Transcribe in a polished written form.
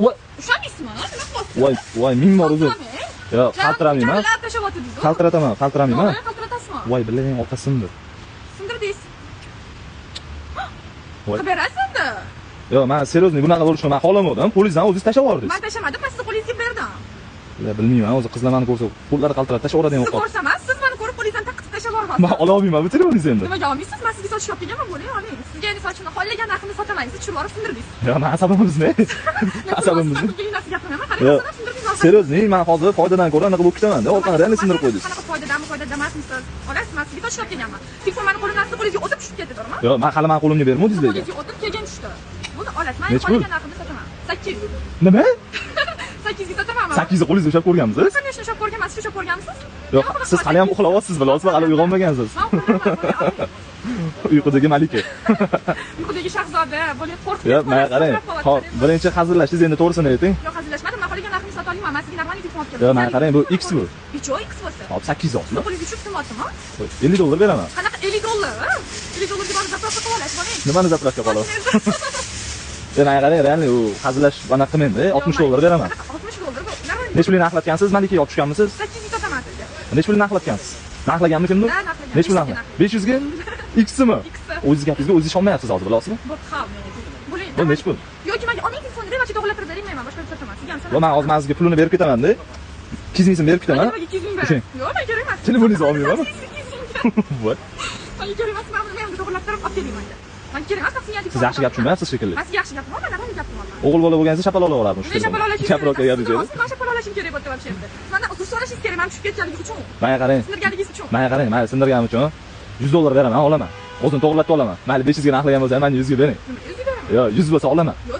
Voy, Ushaysizmi? Nima qilyapsiz? voy, ming bor uzr. Yo'q, qaltiramayman. Qaltiraman, qaltiramayman. Qaltiratasizmi? Voy, billaning orqasindi. Sindirdingiz. Voy. Xabarasiz-da. Yo'q, men seriozniy bunaqa bo'lishini men xohlamadim. Polizdan o'zingiz tashlab yubordingiz. Men tashlamadim, men sizni qo'lingizga berdim. Bilmayman, o'zi qizlar meni ko'rsa, qo'llari qaltirab tashlaveradigan Siz o'qot. ko'rsamas, siz meni ko'rib qo'lingizdan taqib tashlab yuborasiz. Men ola olmayman, bu telefoningizni endi. Nimaga olmaysiz? Men sizga sotishga olib kelganman, bo'ling, oling. Sizga endi sochini xohlagan narxini sotaman, siz tushirib olib sindirdingiz. Yo'q, men asabimizni. Asabimizni. Yo'q. Seriozniy, men hozir foydadan ko'ra anaqa bo'lib ketaman-da, orqaga yana sindirib qo'ydingiz. Qanaqa foydadan emasmisiz? Olasiz, men sizga sotishga olib kelganman. Telefon meni qo'limdan sizni qo'lingizga o'tib tushib ketdi, to'g'rimi? Yo'q, men hali meni qo'limga bermovdingiz lekin. Qo'lingizga o'tib kelgan tushdi. Buni olasiz, men xohlagan narxini sotaman. 800. Nima? 800 ga sotamanmi? 800 ga qo'lingizga ushlab ko'rganmiz. Qanday ushlab ko'rgansiz? Ushlab ko'rganmisiz? Yo'q, siz hali ham uxlayapsiz, bilasizmi? Hali uyg'onmagansiz. Uyqudagi malika. Uyqudagi shahzoda, bo'lib qo'rqib. Yo'q, men qarang. Hop, birinchi hazillashingiz endi to'g'risini ayting. Yo'q, hazillashmadim. Men xohlagan narxini sota olmayman. Men sizga normalniy telefon olib keldim. Yo'q, men qarang, bu X bu. Bicho X bo'lsa. Hop, 800 olsin. Qo'lingizga tushib ketyaptimi? $50 beraman. Qanaqa 50 dollar? 50 dollarga borib zapravka qilib olasiz, bo'ling. Nimani zapravka qilib? Men qarang, realniy u hazillash anaqa qilmayman-da, $60 beraman. 60 dollar bu. Nech pulni narxlatgansiz? Malikaga olib tushganmisiz? 800 ga sotaman sizga. Nech pulni narxlatgansiz? Narxlaganmi kimdir? Nech pul narxladi? 500 ga? X'mi? O'ziz gapingizga o'zingiz ishonmayapsiz hozir, bilasizmi? Bo'ling. Bu nech pul? Yoki menga oning telefonni bering, men to'g'rilab berib men boshqa sotaman. Sizga ham Yo, men hozir sizga pulini berib ketaman-da. 200 berib ketaman. Nimaga 200 ber? Yo'q, men kerak emas. Telefoningizni olmaymanmi? Voy. Men kerak emas, men buni menga to'g'rilab berib olib keling menga. Men kerak emas, sizga siz yaxshi gap tushunmayapsiz shekilli. Men sizga yaxshi gap tushunmayman, men nima gap tushunmayman. O'g'il bola bo'lganingizda shapaloq olardim shu. Shapaloq olishim. Shapaloqqa yaraydi. Men shapaloq olishim kerak bo'ldi вообще. Mendan uzr so'rashingiz kerak, men tushib ketganingiz uchun. Menga qarang. Sindirganingiz uchun. Menga qarang, men sindirganim uchun $100 beraman, olaman. O'zini to'g'rilatib olaman. Mayli 500 ga narxlagan bo'lsa, men 100 ga bering. Nima 100 ga beraman? Yo'q, 100 bo'lsa olaman. Yo'q,